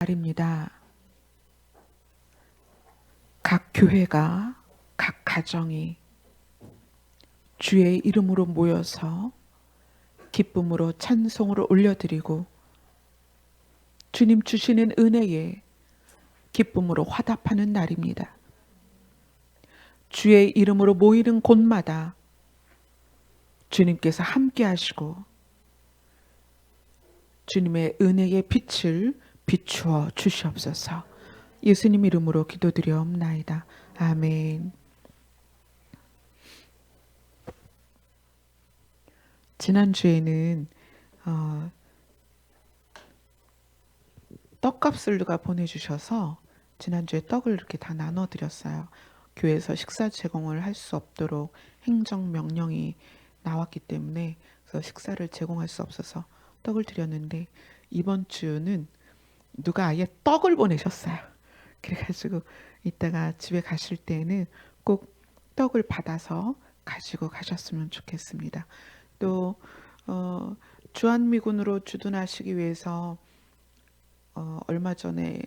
말입니다. 각 교회가, 각 가정이 주의 이름으로 모여서 기쁨으로 찬송으로 올려드리고 주님 주시는 은혜에 기쁨으로 화답하는 날입니다. 주의 이름으로 모이는 곳마다 주님께서 함께 하시고 주님의 은혜의 빛을 비추어 주시옵소서. 예수님 이름으로 기도드리옵나이다. 아멘. 지난주에는 떡값을 누가 보내주셔서 지난주에 떡을 이렇게 다 나눠드렸어요. 교회에서 식사 제공을 할 수 없도록 행정명령이 나왔기 때문에 그래서 식사를 제공할 수 없어서 떡을 드렸는데 이번 주는 누가 아예 떡을 보내셨어요. 그래가지고 이따가 집에 가실 때는 꼭 떡을 받아서 가지고 가셨으면 좋겠습니다. 또 주한미군으로 주둔하시기 위해서 얼마 전에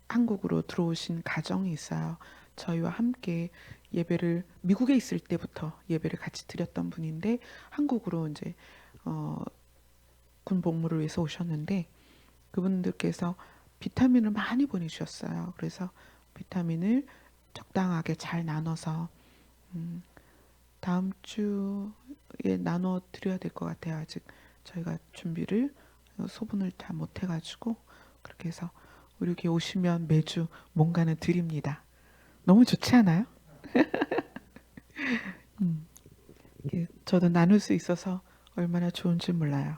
한국으로 들어오신 가정이 있어요. 저희와 함께 예배를 미국에 있을 때부터 예배를 같이 드렸던 분인데 한국으로 이제 군 복무를 위해서 오셨는데 그분들께서 비타민을 많이 보내주셨어요. 그래서 비타민을 적당하게 잘 나눠서 다음 주에 나눠 드려야 될 것 같아요. 아직 저희가 준비를 소분을 다 못해가지고 그렇게 해서 우리 여기 오시면 매주 뭔가는 드립니다. 너무 좋지 않아요? 저도 나눌 수 있어서 얼마나 좋은지 몰라요.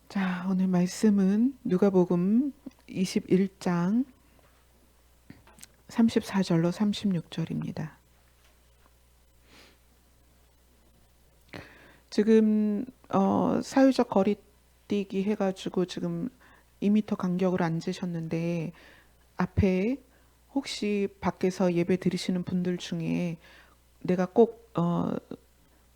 자, 오늘 말씀은 누가복음 21장 34절로 36절입니다. 지금 사회적 거리뛰기 해가지고 지금 2m 간격으로 앉으셨는데 앞에 혹시 밖에서 예배 드리시는 분들 중에 내가 꼭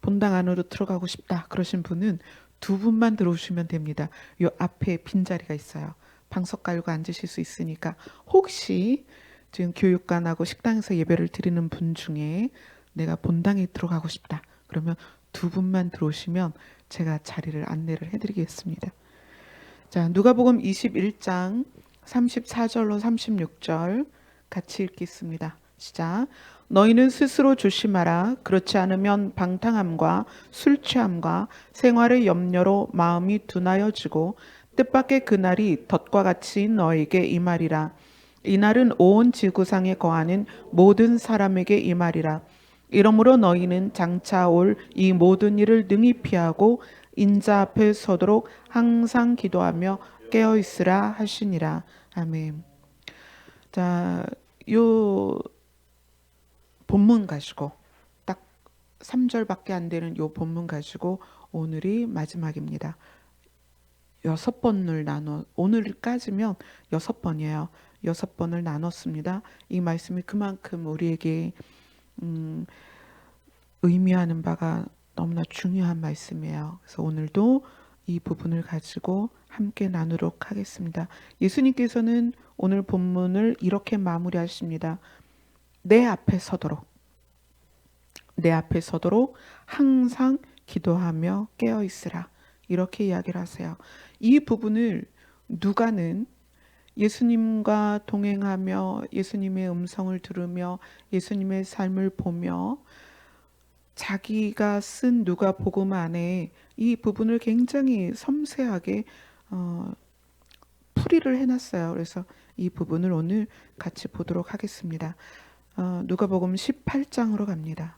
본당 안으로 들어가고 싶다 그러신 분은 두 분만 들어오시면 됩니다. 요 앞에 빈자리가 있어요. 방석 깔고 앉으실 수 있으니까 혹시 지금 교육관하고 식당에서 예배를 드리는 분 중에 내가 본당에 들어가고 싶다 그러면 두 분만 들어오시면 제가 자리를 안내를 해드리겠습니다. 자, 누가복음 21장 34절로 36절 같이 읽겠습니다. 시작. 너희는 스스로 조심하라. 그렇지 않으면 방탕함과 술 취함과 생활의 염려로 마음이 둔하여지고 뜻밖의 그날이 덫과 같이 너에게 임하리라. 이날은 온 지구상에 거하는 모든 사람에게 임하리라. 이러므로 너희는 장차 올 이 모든 일을 능히 피하고 인자 앞에 서도록 항상 기도하며 깨어 있으라 하시니라. 아멘. 자, 요 본문 가지고 딱 3절밖에 안 되는 요 본문 가지고 오늘이 마지막입니다. 6번을 오늘까지면 6번이에요. 6번을 나눴습니다. 이 말씀이 그만큼 우리에게 의미하는 바가 너무나 중요한 말씀이에요. 그래서 오늘도 이 부분을 가지고 함께 나누도록 하겠습니다. 예수님께서는 오늘 본문을 이렇게 마무리하십니다. 내 앞에 서도록 항상 기도하며 깨어 있으라. 이렇게 이야기를 하세요. 이 부분을 누가는 예수님과 동행하며 예수님의 음성을 들으며 예수님의 삶을 보며 자기가 쓴 누가복음 안에 이 부분을 굉장히 섬세하게 풀이를 해놨어요. 그래서 이 부분을 오늘 같이 보도록 하겠습니다. 누가복음 18장으로 갑니다.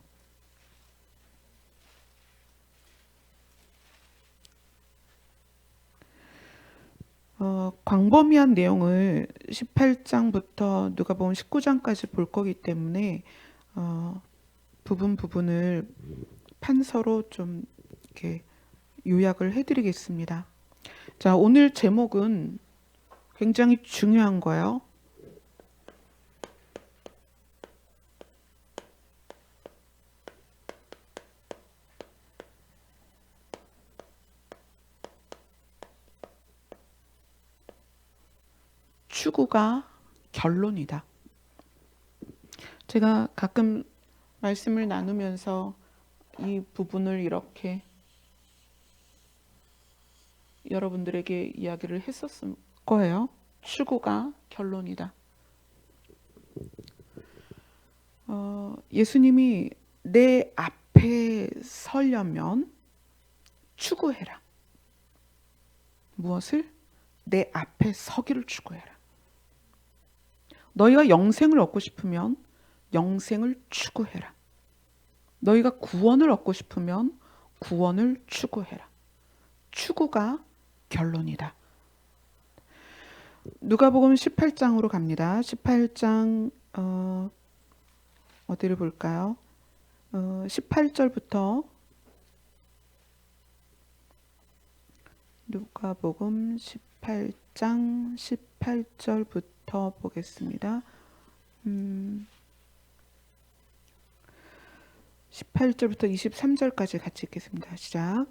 광범위한 내용을 18장부터 누가복음 19장까지 볼 거기 때문에 부분을 판서로 좀 이렇게 요약을 해드리겠습니다. 자, 오늘 제목은 굉장히 중요한 거예요. 추구가 결론이다. 제가 가끔 말씀을 나누면서 이 부분을 이렇게 여러분들에게 이야기를 했었을 거예요. 추구가 결론이다. 예수님이 내 앞에 서려면 추구해라. 무엇을? 내 앞에 서기를 추구해라. 너희가 영생을 얻고 싶으면 영생을 추구해라. 너희가 구원을 얻고 싶으면 구원을 추구해라. 추구가 결론이다. 누가복음 18장으로 갑니다. 18장 어디를 볼까요? 18절부터 누가복음 18장 18절부터 보겠습니다. 18절부터 23절까지 같이 읽겠습니다. 시작.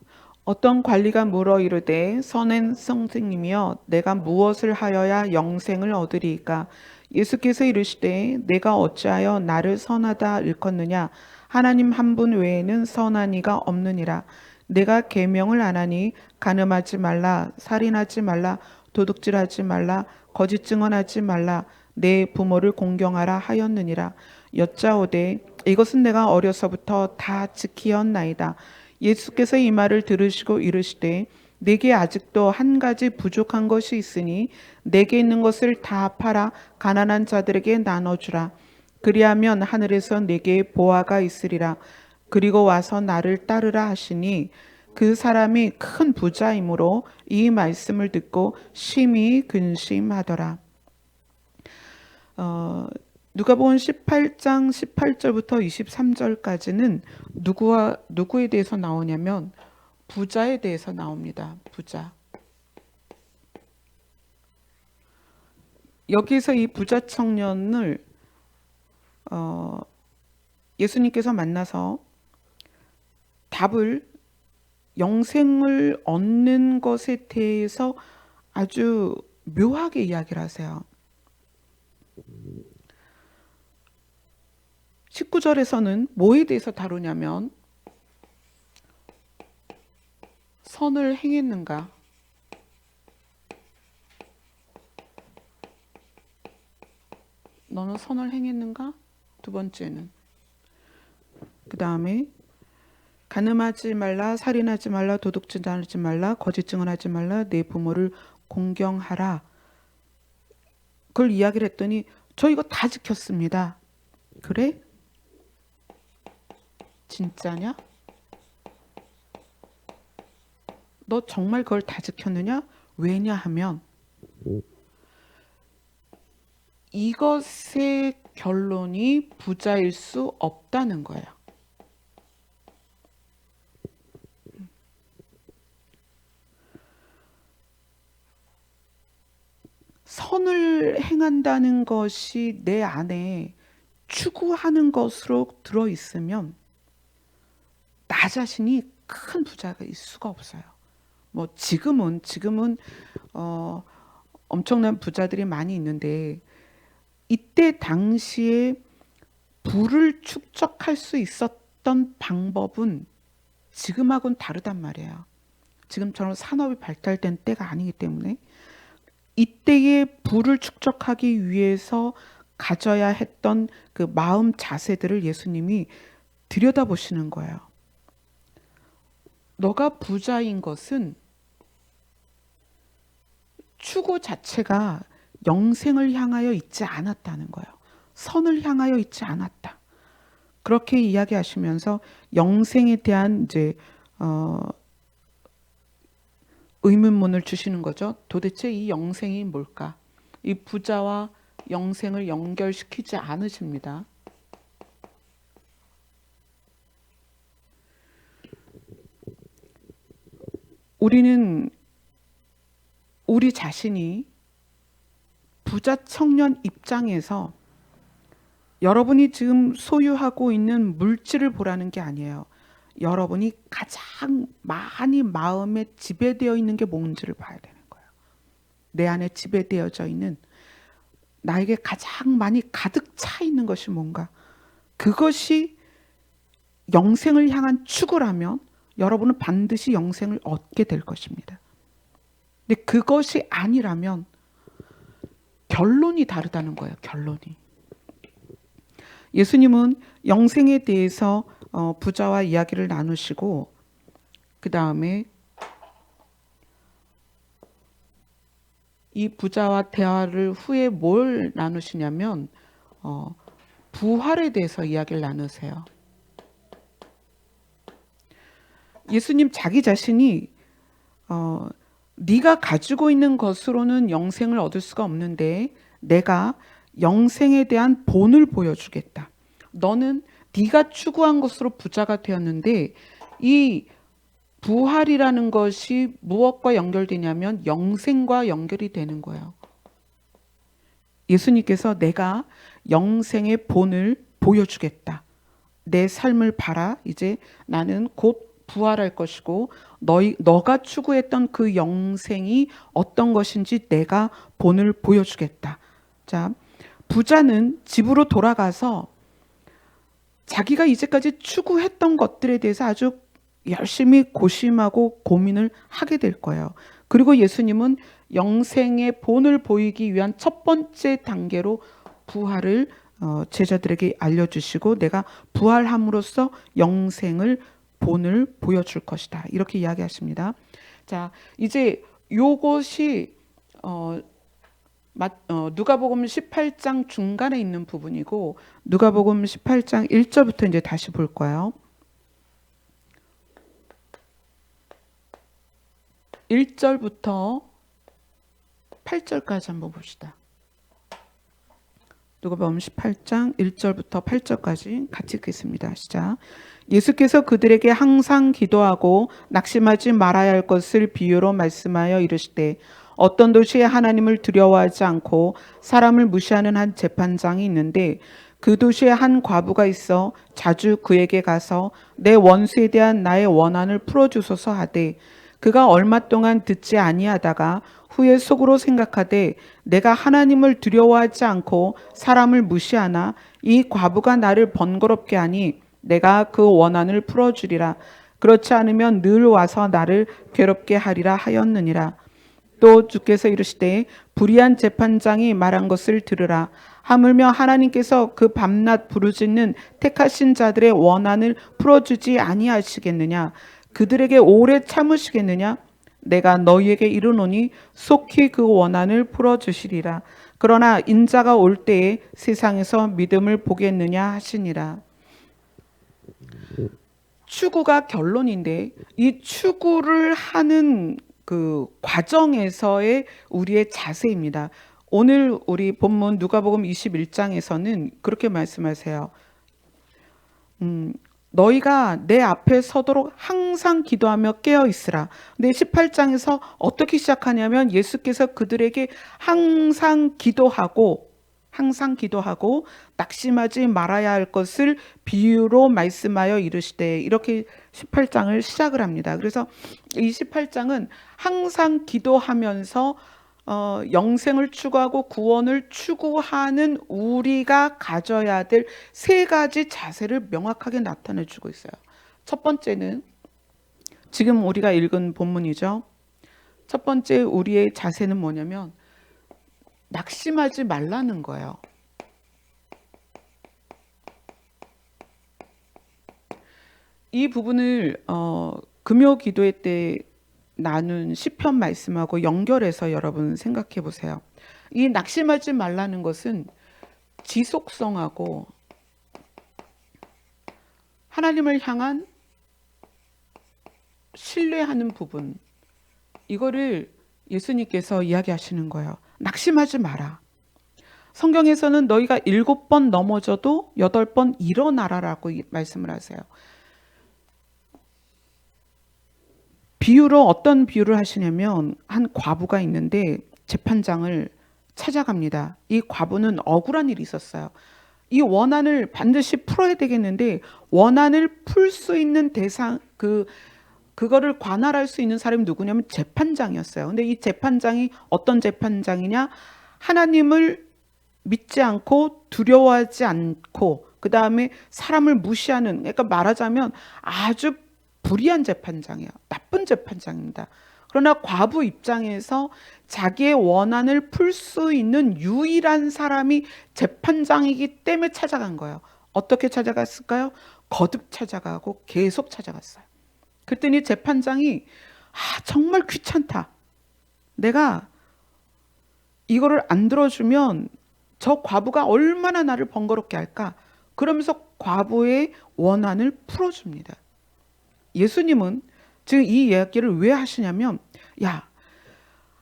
어떤 관리가 물어 이르되 선한 선생님이여 내가 무엇을 하여야 영생을 얻으리이까? 예수께서 이르시되 내가 어찌하여 나를 선하다 일컫느냐? 하나님 한 분 외에는 선한 이가 없느니라. 내가 계명을 안 하니 간음하지 말라, 살인하지 말라, 도둑질하지 말라, 거짓 증언하지 말라, 내 부모를 공경하라 하였느니라. 여짜오되 이것은 내가 어려서부터 다 지키었나이다. 예수께서 이 말을 들으시고 이르시되 내게 아직도 한 가지 부족한 것이 있으니 내게 있는 것을 다 팔아 가난한 자들에게 나눠주라. 그리하면 하늘에서 내게 보화가 있으리라. 그리고 와서 나를 따르라 하시니 그 사람이 큰 부자이므로 이 말씀을 듣고 심히 근심하더라. 누가복음 18장 18절부터 23절까지는 누구에 대해서 나오냐면 부자에 대해서 나옵니다. 부자. 여기서 이 부자 청년을 예수님께서 만나서 답을 영생을 얻는 것에 대해서 아주 묘하게 이야기를 하세요. 19절에서는 뭐에 대해서 다루냐면 선을 행했는가? 너는 선을 행했는가? 두 번째는 그 다음에 간음하지 말라, 살인하지 말라, 도둑질하지 말라, 거짓 증언하지 말라, 내 부모를 공경하라. 그걸 이야기를 했더니 저 이거 다 지켰습니다. 그래? 진짜냐? 너 정말 그걸 다 지켰느냐? 왜냐하면 이것의 결론이 부자일 수 없다는 거예요. 선을 행한다는 것이 내 안에 추구하는 것으로 들어있으면 나 자신이 큰 부자가 있을 수가 없어요. 뭐 지금은 엄청난 부자들이 많이 있는데 이때 당시에 부를 축적할 수 있었던 방법은 지금하고는 다르단 말이에요. 지금처럼 산업이 발달된 때가 아니기 때문에 이때의 부를 축적하기 위해서 가져야 했던 그 마음 자세들을 예수님이 들여다보시는 거예요. 너가 부자인 것은 추구 자체가 영생을 향하여 있지 않았다는 거예요. 선을 향하여 있지 않았다. 그렇게 이야기하시면서 영생에 대한 이제 의문문을 주시는 거죠. 도대체 이 영생이 뭘까? 이 부자와 영생을 연결시키지 않으십니다. 우리는 우리 자신이 부자 청년 입장에서 여러분이 지금 소유하고 있는 물질을 보라는 게 아니에요. 여러분이 가장 많이 마음에 지배되어 있는 게 뭔지를 봐야 되는 거예요. 내 안에 지배되어져 있는 나에게 가장 많이 가득 차 있는 것이 뭔가? 그것이 영생을 향한 추구라면 여러분은 반드시 영생을 얻게 될 것입니다. 근데 그것이 아니라면 결론이 다르다는 거예요. 결론이. 예수님은 영생에 대해서 부자와 이야기를 나누시고 그 다음에 이 부자와 대화를 후에 뭘 나누시냐면 부활에 대해서 이야기를 나누세요. 예수님 자기 자신이 네가 가지고 있는 것으로는 영생을 얻을 수가 없는데 내가 영생에 대한 본을 보여주겠다. 너는 네가 추구한 것으로 부자가 되었는데 이 부활이라는 것이 무엇과 연결되냐면 영생과 연결이 되는 거예요. 예수님께서 내가 영생의 본을 보여주겠다. 내 삶을 봐라. 이제 나는 곧 부활할 것이고 너가 추구했던 그 영생이 어떤 것인지 내가 본을 보여주겠다. 자, 부자는 집으로 돌아가서 자기가 이제까지 추구했던 것들에 대해서 아주 열심히 고심하고 고민을 하게 될 거예요. 그리고 예수님은 영생의 본을 보이기 위한 첫 번째 단계로 부활을 제자들에게 알려주시고 내가 부활함으로써 영생을 본을 보여줄 것이다. 이렇게 이야기하십니다. 자, 이제 요것이 누가복음 18장 중간에 있는 부분이고 누가복음 18장 1절부터 이제 다시 볼 거예요. 1절부터 8절까지 한번 봅시다. 누가복음 18장 1절부터 8절까지 같이 읽겠습니다. 시작. 예수께서 그들에게 항상 기도하고 낙심하지 말아야 할 것을 비유로 말씀하여 이르시되 어떤 도시에 하나님을 두려워하지 않고 사람을 무시하는 한 재판장이 있는데 그 도시에 한 과부가 있어 자주 그에게 가서 내 원수에 대한 나의 원한을 풀어주소서 하되 그가 얼마 동안 듣지 아니하다가 후에 속으로 생각하되 내가 하나님을 두려워하지 않고 사람을 무시하나 이 과부가 나를 번거롭게 하니 내가 그 원한을 풀어주리라. 그렇지 않으면 늘 와서 나를 괴롭게 하리라 하였느니라. 또 주께서 이르시되 불의한 재판장이 말한 것을 들으라. 하물며 하나님께서 그 밤낮 부르짖는 택하신 자들의 원한을 풀어주지 아니하시겠느냐. 그들에게 오래 참으시겠느냐. 내가 너희에게 이르노니 속히 그 원한을 풀어주시리라. 그러나 인자가 올 때에 세상에서 믿음을 보겠느냐 하시니라. 추구가 결론인데 이 추구를 하는 그 과정에서의 우리의 자세입니다. 오늘 우리 본문 누가복음 21장에서는 그렇게 말씀하세요. 너희가 내 앞에 서도록 항상 기도하며 깨어 있으라. 근데 18장에서 어떻게 시작하냐면 예수께서 그들에게 항상 기도하고 낙심하지 말아야 할 것을 비유로 말씀하여 이르시되 이렇게 18장을 시작을 합니다. 그래서 이 18장은 항상 기도하면서 영생을 추구하고 구원을 추구하는 우리가 가져야 될 세 가지 자세를 명확하게 나타내 주고 있어요. 첫 번째는 지금 우리가 읽은 본문이죠. 첫 번째 우리의 자세는 뭐냐면 낙심하지 말라는 거예요. 이 부분을 금요 기도회 때 나눈 시편 말씀하고 연결해서 여러분 생각해 보세요. 이 낙심하지 말라는 것은 지속성하고 하나님을 향한 신뢰하는 부분, 이거를 예수님께서 이야기하시는 거예요. 낙심하지 마라. 성경에서는 너희가 7번 넘어져도 8번 일어나라라고 말씀을 하세요. 비유로 어떤 비유를 하시냐면 한 과부가 있는데 재판장을 찾아갑니다. 이 과부는 억울한 일이 있었어요. 이 원한을 반드시 풀어야 되겠는데 원한을 풀 수 있는 대상 그거를 관할할 수 있는 사람이 누구냐면 재판장이었어요. 근데 이 재판장이 어떤 재판장이냐? 하나님을 믿지 않고 두려워하지 않고 그 다음에 사람을 무시하는, 그러니까 말하자면 아주 불의한 재판장이에요. 나쁜 재판장입니다. 그러나 과부 입장에서 자기의 원한을 풀 수 있는 유일한 사람이 재판장이기 때문에 찾아간 거예요. 어떻게 찾아갔을까요? 거듭 찾아가고 계속 찾아갔어요. 그랬더니 재판장이 정말 귀찮다. 내가 이거를 안 들어주면 저 과부가 얼마나 나를 번거롭게 할까? 그러면서 과부의 원한을 풀어줍니다. 예수님은 지금 이 이야기를 왜 하시냐면, 야,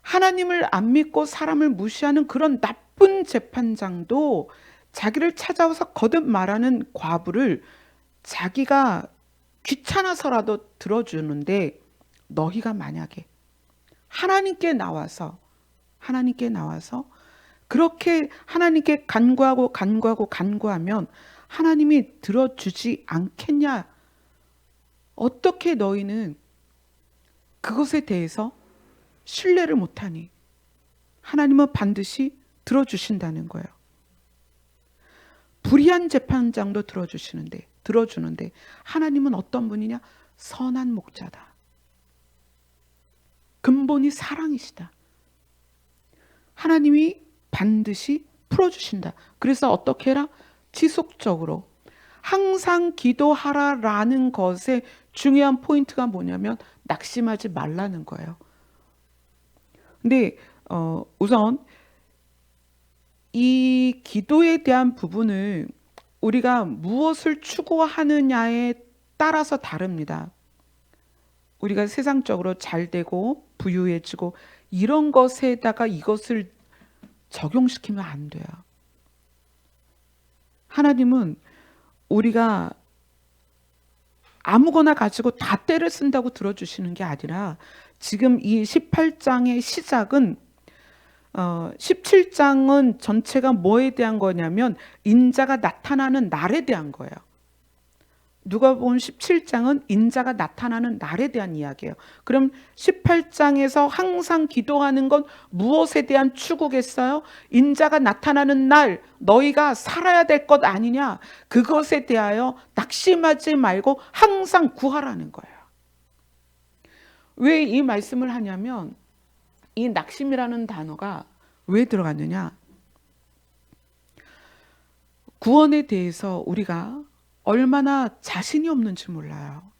하나님을 안 믿고 사람을 무시하는 그런 나쁜 재판장도 자기를 찾아와서 거듭 말하는 과부를 자기가 귀찮아서라도 들어주는데, 너희가 만약에 하나님께 나와서 그렇게 하나님께 간구하면 하나님이 들어주지 않겠냐? 어떻게 너희는 그것에 대해서 신뢰를 못하니? 하나님은 반드시 들어주신다는 거예요. 불의한 재판장도 들어주는데 하나님은 어떤 분이냐? 선한 목자다. 근본이 사랑이시다. 하나님이 반드시 풀어주신다. 그래서 어떻게 해라? 지속적으로 항상 기도하라라는 것의 중요한 포인트가 뭐냐면 낙심하지 말라는 거예요. 근데 우선 이 기도에 대한 부분을 우리가 무엇을 추구하느냐에 따라서 다릅니다. 우리가 세상적으로 잘 되고 부유해지고 이런 것에다가 이것을 적용시키면 안 돼요. 하나님은 우리가 아무거나 가지고 다 때를 쓴다고 들어주시는 게 아니라 지금 이 18장의 시작은 17장은 전체가 뭐에 대한 거냐면 인자가 나타나는 날에 대한 거예요. 누가복음 17장은 인자가 나타나는 날에 대한 이야기예요. 그럼 18장에서 항상 기도하는 건 무엇에 대한 추구겠어요? 인자가 나타나는 날 너희가 살아야 될 것 아니냐? 그것에 대하여 낙심하지 말고 항상 구하라는 거예요. 왜 이 말씀을 하냐면 이 낙심이라는 단어가 왜 들어갔느냐? 구원에 대해서 우리가 얼마나 자신이 없는지 몰라요.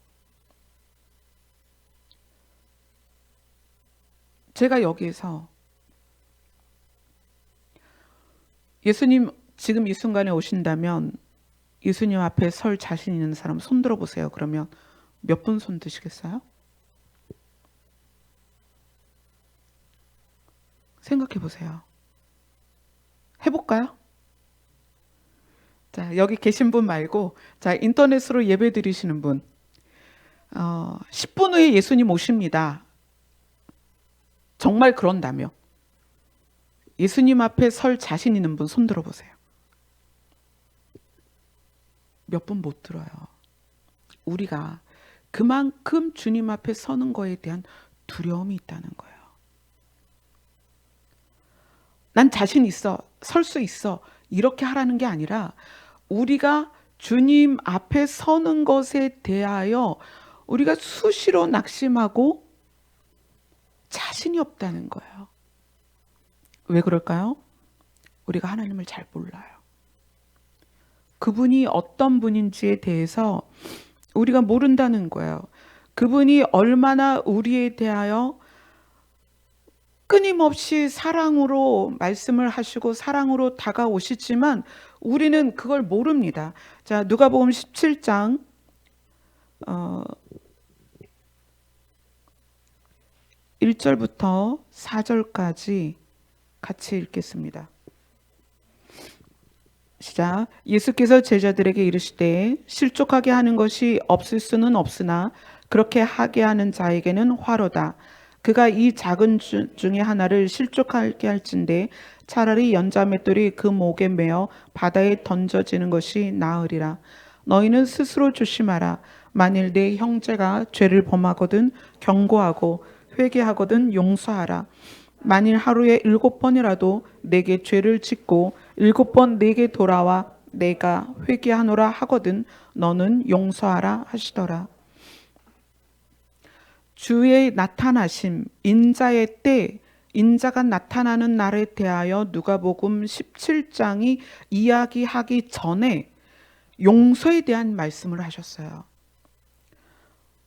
제가 여기에서 예수님 지금 이 순간에 오신다면 예수님 앞에 설 자신 있는 사람 손 들어보세요. 그러면 몇 분 손 드시겠어요? 생각해 보세요. 해볼까요? 자, 여기 계신 분 말고 자, 인터넷으로 예배 드리시는 분 10분 후에 예수님 오십니다. 정말 그런다며 예수님 앞에 설 자신 있는 분 손 들어보세요. 몇 분 못 들어요. 우리가 그만큼 주님 앞에 서는 거에 대한 두려움이 있다는 거예요. 난 자신 있어, 설 수 있어 이렇게 하라는 게 아니라 우리가 주님 앞에 서는 것에 대하여 우리가 수시로 낙심하고 자신이 없다는 거예요. 왜 그럴까요? 우리가 하나님을 잘 몰라요. 그분이 어떤 분인지에 대해서 우리가 모른다는 거예요. 그분이 얼마나 우리에 대하여 끊임없이 사랑으로 말씀을 하시고 사랑으로 다가오시지만 우리는 그걸 모릅니다. 자, 누가복음 17장 1절부터 4절까지 같이 읽겠습니다. 시작. 예수께서 제자들에게 이르시되 실족하게 하는 것이 없을 수는 없으나 그렇게 하게 하는 자에게는 화로다. 그가 이 작은 중에 하나를 실족하게 할진대 차라리 연자맷돌이 그 목에 매어 바다에 던져지는 것이 나으리라. 너희는 스스로 조심하라. 만일 내 형제가 죄를 범하거든 경고하고 회개하거든 용서하라. 만일 하루에 7번이라도 내게 죄를 짓고 7번 내게 돌아와 내가 회개하노라 하거든 너는 용서하라 하시더라. 주의 나타나심, 인자의 때, 인자가 나타나는 날에 대하여 누가복음 17장이 이야기하기 전에 용서에 대한 말씀을 하셨어요.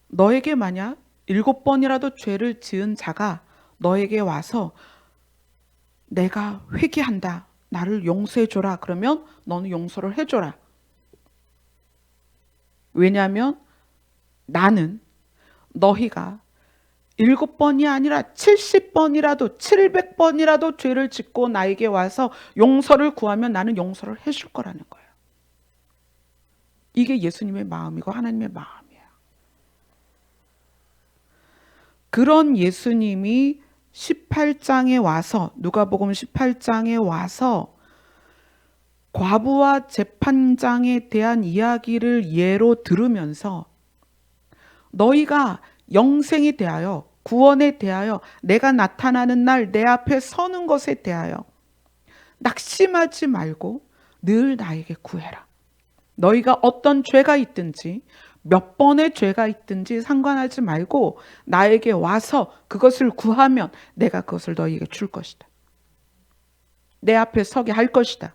너에게 만약 7번이라도 죄를 지은 자가 너에게 와서 내가 회개한다, 나를 용서해줘라, 그러면 너는 용서를 해줘라. 왜냐하면 나는 너희가 7번이 아니라 70번이라도 700번이라도 죄를 짓고 나에게 와서 용서를 구하면 나는 용서를 해줄 거라는 거예요. 이게 예수님의 마음이고 하나님의 마음이에요. 그런 예수님이 18장에 와서, 누가복음 18장에 와서 과부와 재판장에 대한 이야기를 예로 들으면서 너희가 영생에 대하여, 구원에 대하여, 내가 나타나는 날 내 앞에 서는 것에 대하여 낙심하지 말고 늘 나에게 구해라. 너희가 어떤 죄가 있든지 몇 번의 죄가 있든지 상관하지 말고 나에게 와서 그것을 구하면 내가 그것을 너희에게 줄 것이다. 내 앞에 서게 할 것이다.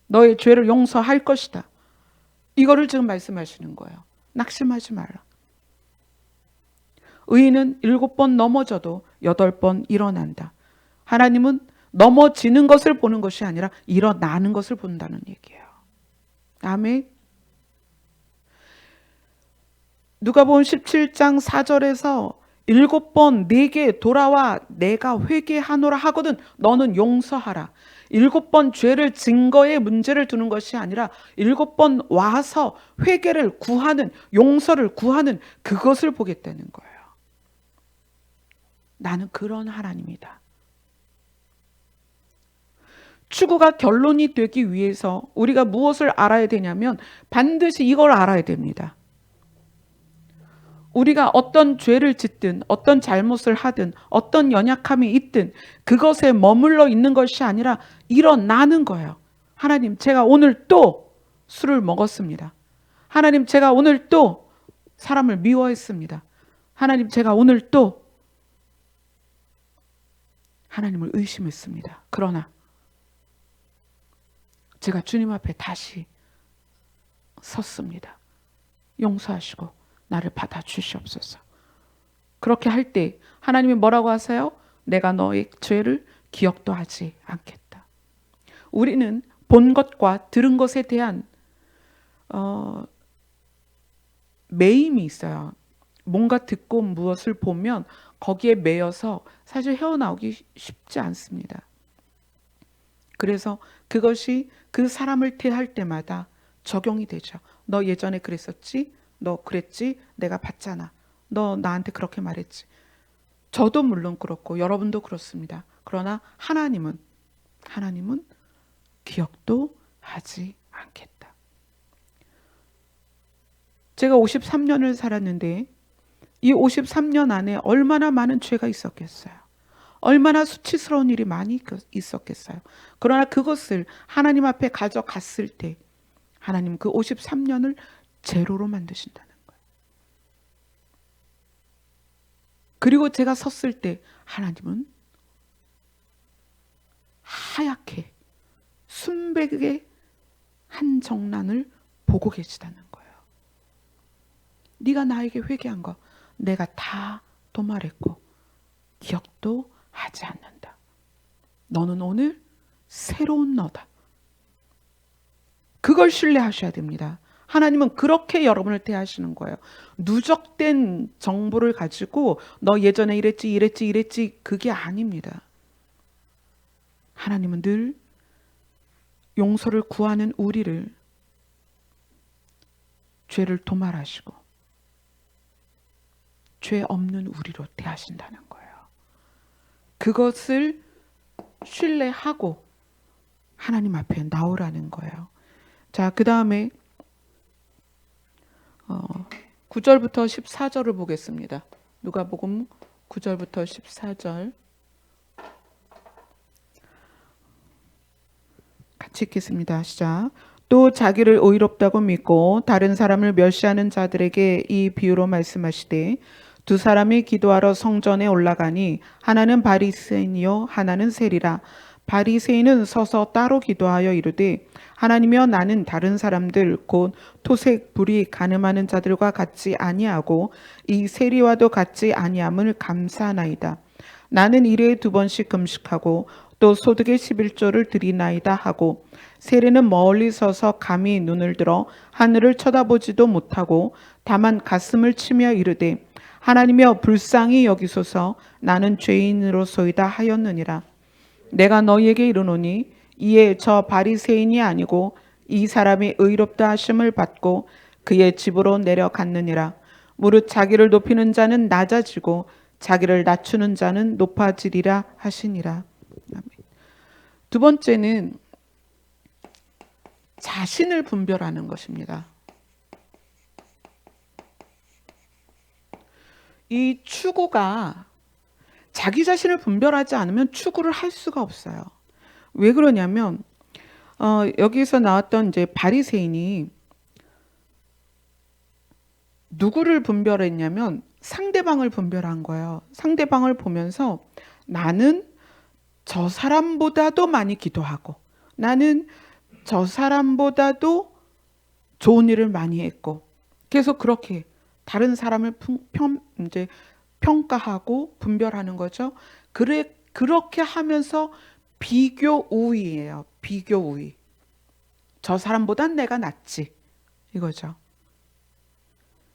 너의 죄를 용서할 것이다. 이거를 지금 말씀하시는 거예요. 낙심하지 말라. 의인은 7번 넘어져도 8번 일어난다. 하나님은 넘어지는 것을 보는 것이 아니라 일어나는 것을 본다는 얘기예요. 아멘. 누가복음 17장 4절에서 7번 내게 돌아와 내가 회개하노라 하거든 너는 용서하라. 7번 죄를 증거의 문제를 두는 것이 아니라 7번 와서 회개를 구하는, 용서를 구하는 그것을 보겠다는 거예요. 나는 그런 하나님이다. 추구가 결론이 되기 위해서 우리가 무엇을 알아야 되냐면 반드시 이걸 알아야 됩니다. 우리가 어떤 죄를 짓든 어떤 잘못을 하든 어떤 연약함이 있든 그것에 머물러 있는 것이 아니라 일어나는 거예요. 하나님, 제가 오늘 또 술을 먹었습니다. 하나님, 제가 오늘 또 사람을 미워했습니다. 하나님, 제가 오늘 또 하나님을 의심했습니다. 그러나 제가 주님 앞에 다시 섰습니다. 용서하시고 나를 받아주시옵소서. 그렇게 할 때 하나님이 뭐라고 하세요? 내가 너의 죄를 기억도 하지 않겠다. 우리는 본 것과 들은 것에 대한 매임이 있어요. 뭔가 듣고 무엇을 보면 거기에 매여서 사실 헤어나오기 쉽지 않습니다. 그래서 그것이 그 사람을 대할 때마다 적용이 되죠. 너 예전에 그랬었지? 너 그랬지? 내가 봤잖아. 너 나한테 그렇게 말했지. 저도 물론 그렇고 여러분도 그렇습니다. 그러나 하나님은 기억도 하지 않겠다. 제가 53년을 살았는데 이 53년 안에 얼마나 많은 죄가 있었겠어요. 얼마나 수치스러운 일이 많이 있었겠어요. 그러나 그것을 하나님 앞에 가져갔을 때 하나님 그 53년을 제로로 만드신다는 거예요. 그리고 제가 섰을 때 하나님은 하얗게 순백의 한 정란을 보고 계시다는 거예요. 네가 나에게 회개한 거 내가 다 도말했고 기억도 하지 않는다. 너는 오늘 새로운 너다. 그걸 신뢰하셔야 됩니다. 하나님은 그렇게 여러분을 대하시는 거예요. 누적된 정보를 가지고 너 예전에 이랬지 그게 아닙니다. 하나님은 늘 용서를 구하는 우리를 죄를 도말하시고 죄 없는 우리로 대하신다는 거예요. 그것을 신뢰하고 하나님 앞에 나오라는 거예요. 자, 그 다음에 9절부터 14절을 보겠습니다. 누가복음 9절부터 14절 같이 읽겠습니다. 시작. 또 자기를 의롭다고 믿고 다른 사람을 멸시하는 자들에게 이 비유로 말씀하시되 두 사람이 기도하러 성전에 올라가니 하나는 바리새인이요 하나는 세리라. 바리새인은 서서 따로 기도하여 이르되 하나님이여 나는 다른 사람들 곧 토색 불이 간음하는 자들과 같지 아니하고 이 세리와도 같지 아니함을 감사하나이다. 나는 일에 2번씩 금식하고 또 소득의 11조를 드리나이다 하고 세리는 멀리 서서 감히 눈을 들어 하늘을 쳐다보지도 못하고 다만 가슴을 치며 이르되 하나님이여 불쌍히 여기소서 나는 죄인으로소이다 하였느니라. 내가 너희에게 이르노니 이에 저 바리새인이 아니고 이 사람이 의롭다 하심을 받고 그의 집으로 내려갔느니라. 무릇 자기를 높이는 자는 낮아지고 자기를 낮추는 자는 높아지리라 하시니라. 아멘. 두 번째는 자신을 분별하는 것입니다. 이 추구가 자기 자신을 분별하지 않으면 추구를 할 수가 없어요. 왜 그러냐면 여기서 나왔던 이제 바리새인이 누구를 분별했냐면 상대방을 분별한 거예요. 상대방을 보면서 나는 저 사람보다도 많이 기도하고 나는 저 사람보다도 좋은 일을 많이 했고 계속 그렇게 다른 사람을 이제 평가하고 분별하는 거죠. 그렇게 하면서 비교 우위예요. 비교 우위. 저 사람보단 내가 낫지. 이거죠.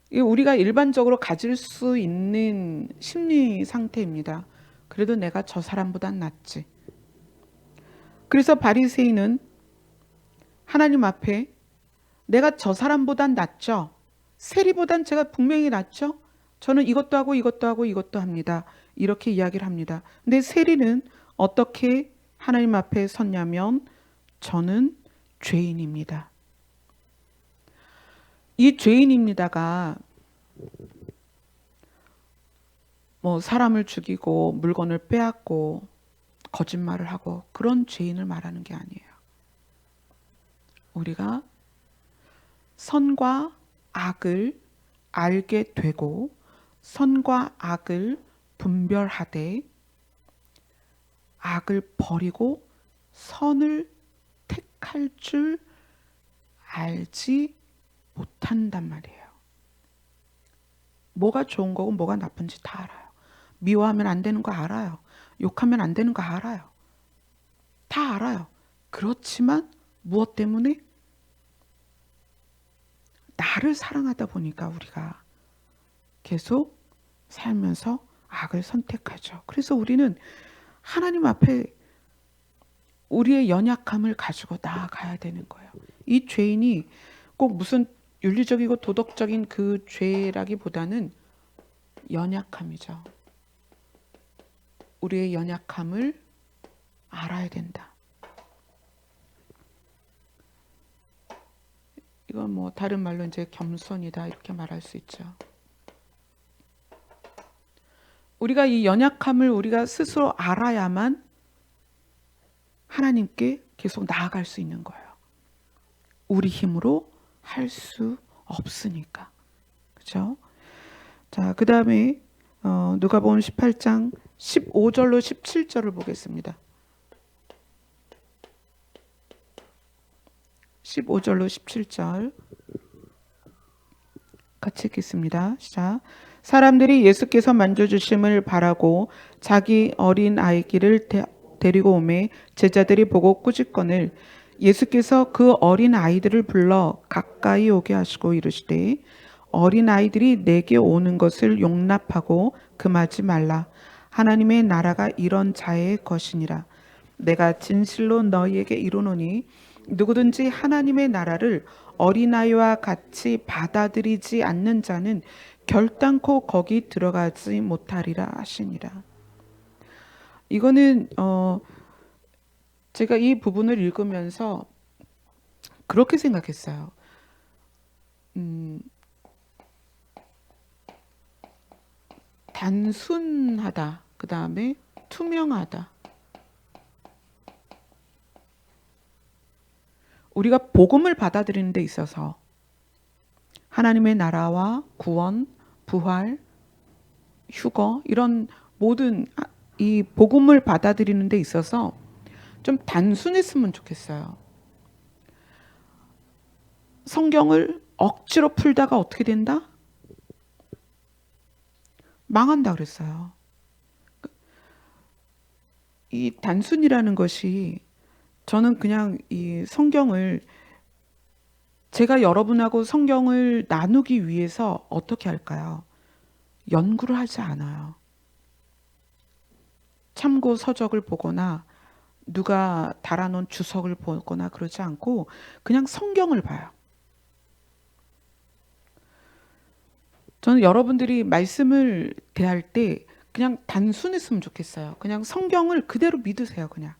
이게 우리가 일반적으로 가질 수 있는 심리 상태입니다. 그래도 내가 저 사람보단 낫지. 그래서 바리새인은 하나님 앞에 내가 저 사람보단 낫죠. 세리보단 제가 분명히 낫죠. 저는 이것도 하고 이것도 하고 이것도 합니다. 이렇게 이야기를 합니다. 근데 세리는 어떻게 하나님 앞에 섰냐면 저는 죄인입니다. 이 죄인입니다가 뭐 사람을 죽이고 물건을 빼앗고 거짓말을 하고 그런 죄인을 말하는 게 아니에요. 우리가 선과 악을 알게 되고 선과 악을 분별하되 악을 버리고 선을 택할 줄 알지 못한단 말이에요. 뭐가 좋은 거고 뭐가 나쁜지 다 알아요. 미워하면 안 되는 거 알아요. 욕하면 안 되는 거 알아요. 다 알아요. 그렇지만 무엇 때문에? 나를 사랑하다 보니까 우리가 계속 살면서 악을 선택하죠. 그래서 우리는 하나님 앞에 우리의 연약함을 가지고 나아가야 되는 거예요. 이 죄인이 꼭 무슨 윤리적이고 도덕적인 그 죄라기보다는 연약함이죠. 우리의 연약함을 알아야 된다. 이건 뭐 다른 말로 이제 겸손이다 이렇게 말할 수 있죠. 우리가 이 연약함을 우리가 스스로 알아야만 하나님께 계속 나아갈 수 있는 거예요. 우리 힘으로 할 수 없으니까. 그렇죠? 자, 그다음에 누가복음 18장 15절로 17절을 보겠습니다. 15절로 17절 같이 읽겠습니다. 시작. 사람들이 예수께서 만져주심을 바라고 자기 어린 아이를 데리고 오매 제자들이 보고 꾸짖거늘 예수께서 그 어린 아이들을 불러 가까이 오게 하시고 이르시되 어린 아이들이 내게 오는 것을 용납하고 금하지 말라. 하나님의 나라가 이런 자의 것이니라. 내가 진실로 너희에게 이르노니 누구든지 하나님의 나라를 어린아이와 같이 받아들이지 않는 자는 결단코 거기 들어가지 못하리라 하시니라. 이거는 제가 이 부분을 읽으면서 그렇게 생각했어요. 단순하다. 그 다음에 투명하다. 우리가 복음을 받아들이는 데 있어서 하나님의 나라와 구원, 부활, 휴거 이런 모든 이 복음을 받아들이는 데 있어서 좀 단순했으면 좋겠어요. 성경을 억지로 풀다가 어떻게 된다? 망한다 그랬어요. 이 단순이라는 것이 저는 그냥 이 성경을 제가 여러분하고 성경을 나누기 위해서 어떻게 할까요? 연구를 하지 않아요. 참고 서적을 보거나 누가 달아놓은 주석을 보거나 그러지 않고 그냥 성경을 봐요. 저는 여러분들이 말씀을 대할 때 그냥 단순했으면 좋겠어요. 그냥 성경을 그대로 믿으세요. 그냥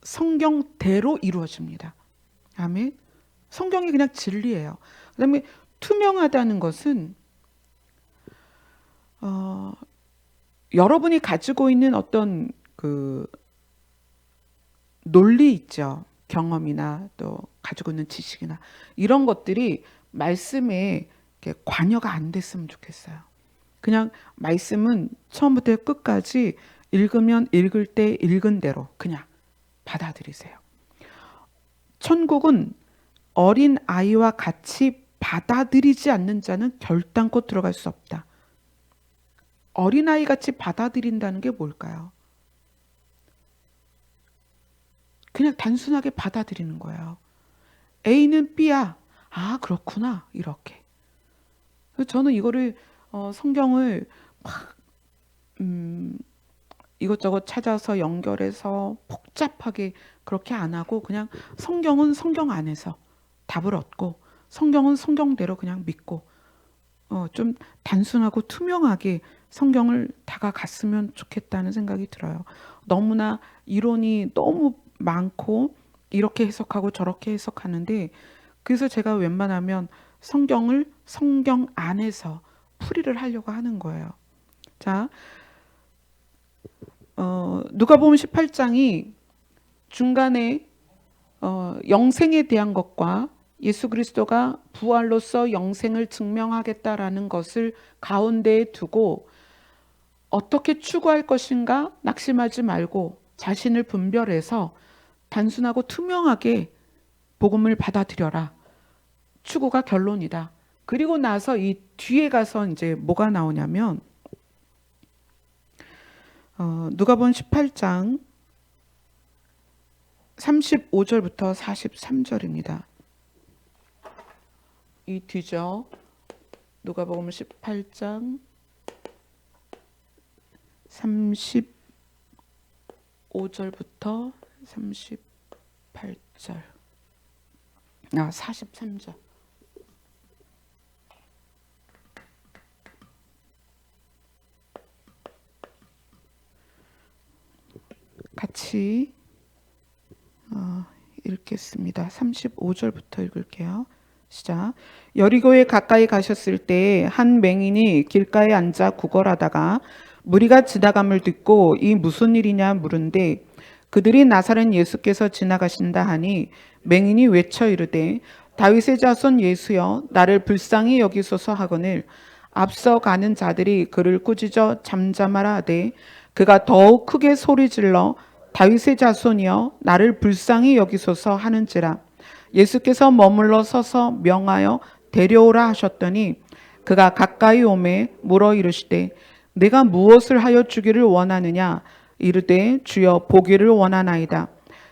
성경대로 이루어집니다. 아멘. 성경이 그냥 진리예요. 그다음에 투명하다는 것은 여러분이 가지고 있는 어떤 그 논리 있죠. 경험이나 또 가지고 있는 지식이나 이런 것들이 말씀에 이렇게 관여가 안 됐으면 좋겠어요. 그냥 말씀은 처음부터 끝까지 읽으면 읽을 때 읽은 대로 그냥 받아들이세요. 천국은 어린 아이와 같이 받아들이지 않는 자는 결단코 들어갈 수 없다. 어린아이 같이 받아들인다는 게 뭘까요? 그냥 단순하게 받아들이는 거예요. A는 B야. 아, 그렇구나. 이렇게. 그래서 저는 이거를 성경을 막 이것저것 찾아서 연결해서 복잡하게 그렇게 안 하고 그냥 성경은 성경 안에서 답을 얻고 성경은 성경대로 그냥 믿고 좀 단순하고 투명하게 성경을 다가갔으면 좋겠다는 생각이 들어요. 너무나 이론이 너무 많고 이렇게 해석하고 저렇게 해석하는데 그래서 제가 웬만하면 성경을 성경 안에서 풀이를 하려고 하는 거예요. 자, 누가복음 18장이 중간에 영생에 대한 것과 예수 그리스도가 부활로서 영생을 증명하겠다라는 것을 가운데에 두고 어떻게 추구할 것인가 낙심하지 말고 자신을 분별해서 단순하고 투명하게 복음을 받아들여라. 추구가 결론이다. 그리고 나서 이 뒤에 가서 이제 뭐가 나오냐면 누가복음 18장 35절부터 43절입니다. 이 뒤죠. 누가복음 18장 35절부터 38절. 43절. 같이 읽겠습니다. 35절부터 읽을게요. 시작. 여리고에 가까이 가셨을 때 한 맹인이 길가에 앉아 구걸하다가 무리가 지나감을 듣고 이 무슨 일이냐 물은데 그들이 나사렛 예수께서 지나가신다 하니 맹인이 외쳐 이르되 다윗의 자손 예수여 나를 불쌍히 여기소서 하거늘 앞서 가는 자들이 그를 꾸짖어 잠잠하라 하되 그가 더욱 크게 소리질러 다윗의 자손이여 나를 불쌍히 여기소서 하는지라 예수께서 머물러 서서 명하여 데려오라 하셨더니 그가 가까이 오매 물어 이르시되 내가 무엇을 하여 주기를 원하느냐 이르되 주여 보기를 원하나이다.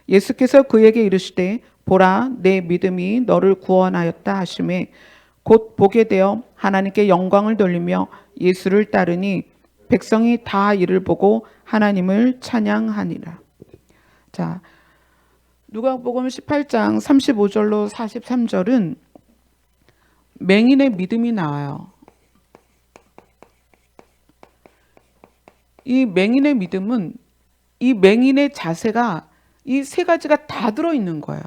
예수께서 그에게 이르시되 보라 내 믿음이 너를 구원하였다 하시매 곧 보게 되어 하나님께 영광을 돌리며 예수를 따르니 백성이 다 이를 보고 하나님을 찬양하니라. 자, 누가복음 18장 35절로 43절은 맹인의 믿음이 나와요. 이 맹인의 믿음은 이 맹인의 자세가 이 세 가지가 다 들어있는 거예요.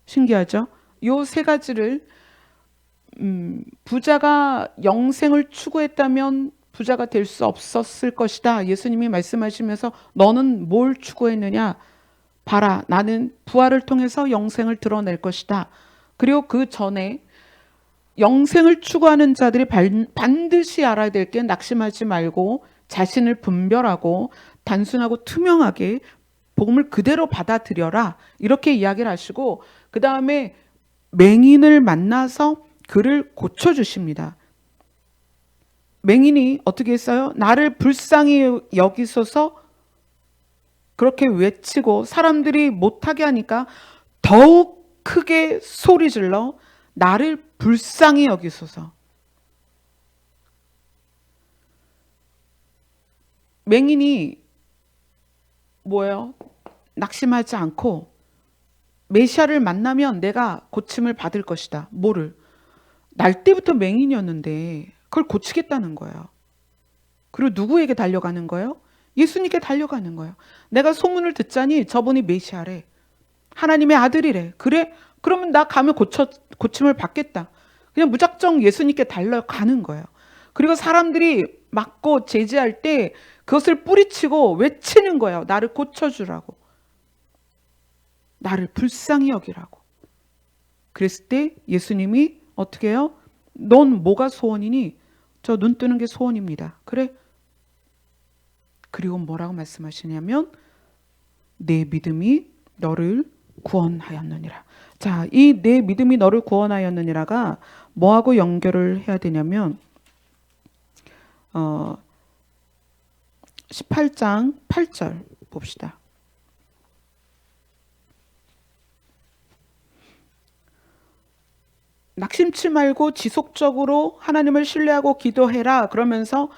신기하죠? 이 세 가지를 부자가 영생을 추구했다면 부자가 될 수 없었을 것이다. 예수님이 말씀하시면서 너는 뭘 추구했느냐? 봐라, 나는 부활을 통해서 영생을 드러낼 것이다. 그리고 그 전에 영생을 추구하는 자들이 반드시 알아야 될 게 낙심하지 말고 자신을 분별하고 단순하고 투명하게 복음을 그대로 받아들여라. 이렇게 이야기를 하시고 그 다음에 맹인을 만나서 그를 고쳐주십니다. 맹인이 어떻게 했어요? 나를 불쌍히 여기소서 그렇게 외치고 사람들이 못하게 하니까 더욱 크게 소리질러 나를 불쌍히 여기소서. 맹인이 뭐예요? 낙심하지 않고 메시아를 만나면 내가 고침을 받을 것이다. 뭐를? 날 때부터 맹인이었는데 그걸 고치겠다는 거예요. 그리고 누구에게 달려가는 거예요? 예수님께 달려가는 거예요. 내가 소문을 듣자니 저분이 메시아래. 하나님의 아들이래. 그래? 그러면 나 가면 고침을 받겠다. 그냥 무작정 예수님께 달려가는 거예요. 그리고 사람들이 막고 제지할 때 그것을 뿌리치고 외치는 거예요. 나를 고쳐주라고. 나를 불쌍히 여기라고. 그랬을 때 예수님이 어떻게 해요? 넌 뭐가 소원이니? 저 눈 뜨는 게 소원입니다. 그래? 그리고 뭐라고 말씀하시냐면 내 믿음이 너를 구원하였느니라. 자, 이 내 믿음이 너를 구원하였느니라가 뭐하고 연결을 해야 되냐면 18장 8절 봅시다. 낙심치 말고 지속적으로 하나님을 신뢰하고 기도해라. 그러면서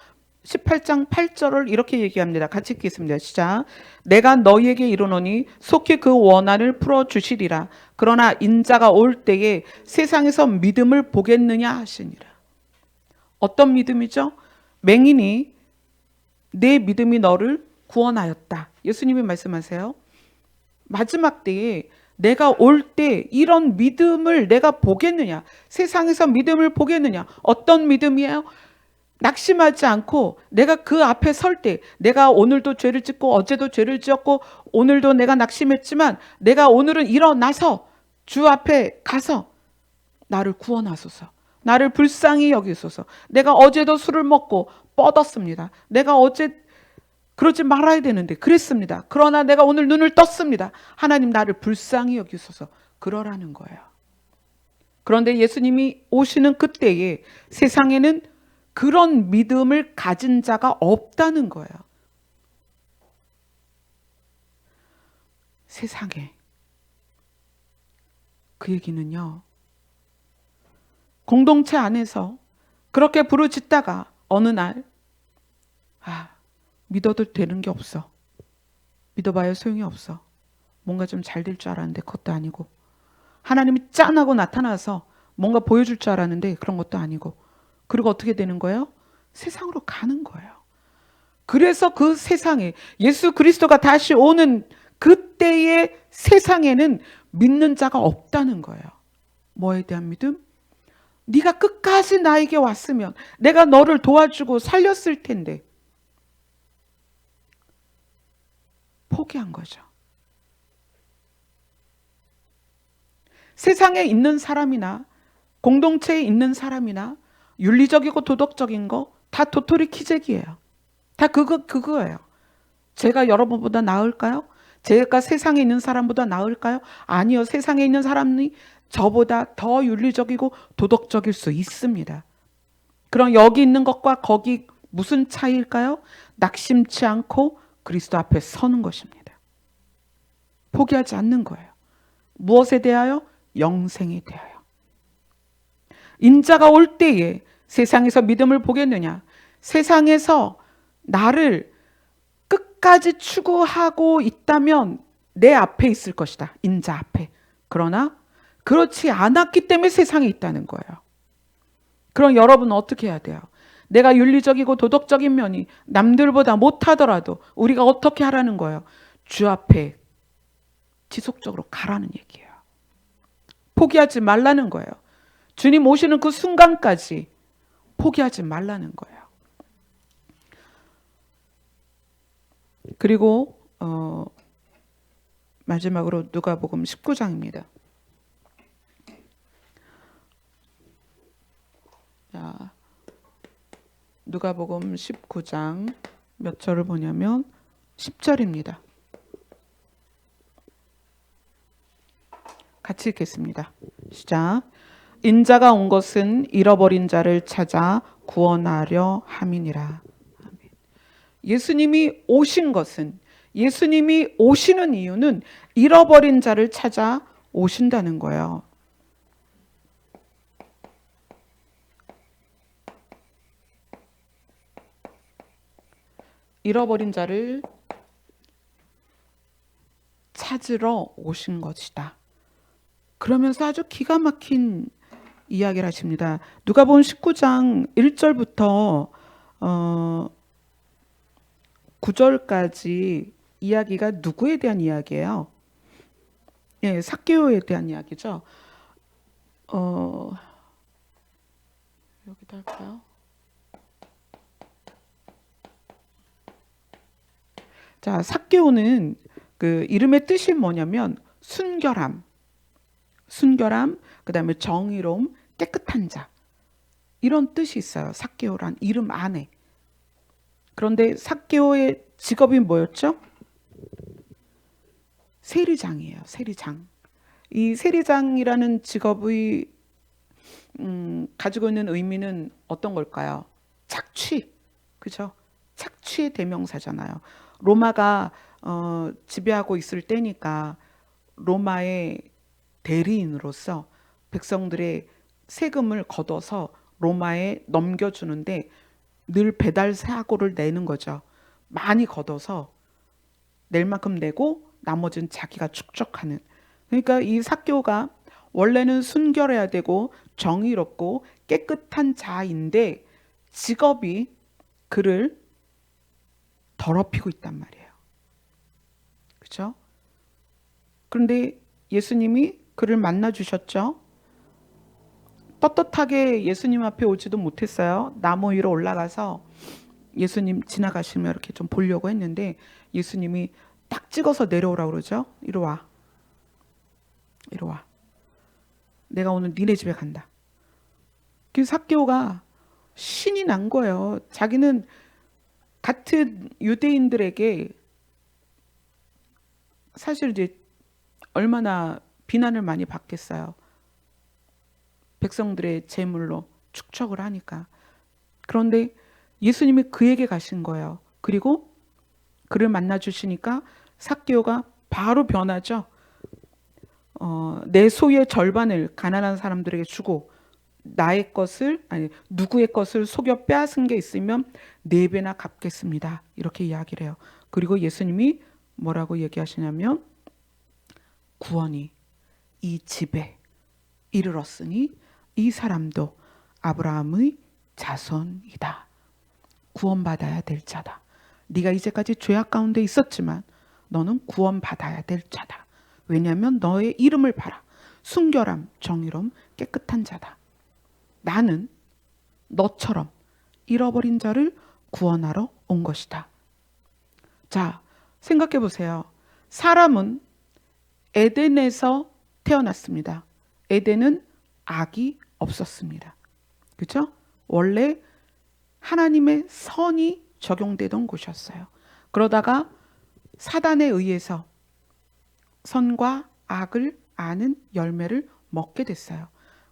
18장 8절을 이렇게 얘기합니다. 같이 읽겠습니다. 시작. 내가 너희에게 이르노니 속히 그 원한을 풀어주시리라. 그러나 인자가 올 때에 세상에서 믿음을 보겠느냐 하시니라. 어떤 믿음이죠? 맹인이 내 믿음이 너를 구원하였다. 예수님이 말씀하세요. 마지막 때에 내가 올 때 이런 믿음을 내가 보겠느냐? 세상에서 믿음을 보겠느냐? 어떤 믿음이에요? 낙심하지 않고 내가 그 앞에 설 때 내가 오늘도 죄를 짓고 어제도 죄를 지었고 오늘도 내가 낙심했지만 내가 오늘은 일어나서 주 앞에 가서 나를 구원하소서. 나를 불쌍히 여기소서. 내가 어제도 술을 먹고 뻗었습니다. 내가 어제 그러지 말아야 되는데 그랬습니다. 그러나 내가 오늘 눈을 떴습니다. 하나님 나를 불쌍히 여기소서. 그러라는 거예요. 그런데 예수님이 오시는 그때에 세상에는 그런 믿음을 가진 자가 없다는 거예요. 세상에. 그 얘기는요. 공동체 안에서 그렇게 부르짖다가 어느 날 믿어도 되는 게 없어. 믿어봐야 소용이 없어. 뭔가 좀 잘 될 줄 알았는데 그것도 아니고 하나님이 짠하고 나타나서 뭔가 보여줄 줄 알았는데 그런 것도 아니고 그리고 어떻게 되는 거예요? 세상으로 가는 거예요. 그래서 그 세상에 예수 그리스도가 다시 오는 그때의 세상에는 믿는 자가 없다는 거예요. 뭐에 대한 믿음? 네가 끝까지 나에게 왔으면 내가 너를 도와주고 살렸을 텐데 포기한 거죠. 세상에 있는 사람이나 공동체에 있는 사람이나 윤리적이고 도덕적인 거 다 도토리 키재기예요. 다 그거예요. 제가 여러분보다 나을까요? 제가 세상에 있는 사람보다 나을까요? 아니요. 세상에 있는 사람이 저보다 더 윤리적이고 도덕적일 수 있습니다. 그럼 여기 있는 것과 거기 무슨 차이일까요? 낙심치 않고 그리스도 앞에 서는 것입니다. 포기하지 않는 거예요. 무엇에 대하여? 영생에 대하여. 인자가 올 때에 세상에서 믿음을 보겠느냐? 세상에서 나를 끝까지 추구하고 있다면 내 앞에 있을 것이다. 인자 앞에. 그러나 그렇지 않았기 때문에 세상에 있다는 거예요. 그럼 여러분은 어떻게 해야 돼요? 내가 윤리적이고 도덕적인 면이 남들보다 못하더라도 우리가 어떻게 하라는 거예요? 주 앞에 지속적으로 가라는 얘기예요. 포기하지 말라는 거예요. 주님 오시는 그 순간까지 포기하지 말라는 거예요. 그리고 마지막으로 누가복음 19장입니다. 자, 누가복음 19장 몇 절을 보냐면 10절입니다. 같이 읽겠습니다. 시작. 인자가 온 것은 잃어버린 자를 찾아 구원하려 함이니라. 예수님이 오신 것은, 예수님이 오시는 이유는 잃어버린 자를 찾아 오신다는 거예요. 잃어버린 자를 찾으러 오신 것이다. 그러면서 아주 기가 막힌 이야기를 하십니다. 누가복음 19장 1절부터 9절까지 이야기가 누구에 대한 이야기예요? 예, 삭개오에 대한 이야기죠. 여기다 할까요? 자, 삭개오는 그 이름의 뜻이 뭐냐면 순결함, 그다음에 정의로움, 깨끗한 자, 이런 뜻이 있어요. 삭개오란 이름 안에. 그런데 삭개오의 직업이 뭐였죠? 세리장이에요. 세리장. 이 세리장이라는 직업의 가지고 있는 의미는 어떤 걸까요? 착취, 그죠? 착취의 대명사잖아요. 로마가 지배하고 있을 때니까 로마의 대리인으로서 백성들의 세금을 걷어서 로마에 넘겨주는데 늘 배달 사고를 내는 거죠. 많이 걷어서 낼 만큼 내고 나머지는 자기가 축적하는. 그러니까 이 삭개오가 원래는 순결해야 되고 정의롭고 깨끗한 자인데 직업이 그를 더럽히고 있단 말이에요. 그렇죠? 그런데 예수님이 그를 만나 주셨죠. 떳떳하게 예수님 앞에 오지도 못했어요. 나무 위로 올라가서 예수님 지나가시면 이렇게 좀 보려고 했는데 예수님이 딱 찍어서 내려오라고 그러죠. 이리 와. 이리 와. 내가 오늘 니네 집에 간다. 그 삭개오가 신이 난 거예요. 자기는 같은 유대인들에게 사실 이제 얼마나 비난을 많이 받겠어요. 백성들의 재물로 축적을 하니까. 그런데 예수님이 그에게 가신 거예요. 그리고 그를 만나 주시니까 삭개오가 바로 변하죠. 내 소유의 절반을 가난한 사람들에게 주고 나의 것을, 아니 누구의 것을 속여 빼앗은 게 있으면 4배나 갚겠습니다. 이렇게 이야기를 해요. 그리고 예수님이 뭐라고 얘기하시냐면 구원이 이 집에 이르렀으니 이 사람도 아브라함의 자손이다. 구원받아야 될 자다. 네가 이제까지 죄악 가운데 있었지만 너는 구원받아야 될 자다. 왜냐하면 너의 이름을 봐라. 순결함, 정의로움, 깨끗한 자다. 나는 너처럼 잃어버린 자를 구원하러 온 것이다. 자, 생각해 보세요. 사람은 에덴에서 태어났습니다. 에덴은 악이 없었습니다. 그렇죠? 원래 하나님의 선이 적용되던 곳이었어요. 그러다가 사단에 의해서 선과 악을 아는 열매를 먹게 됐어요.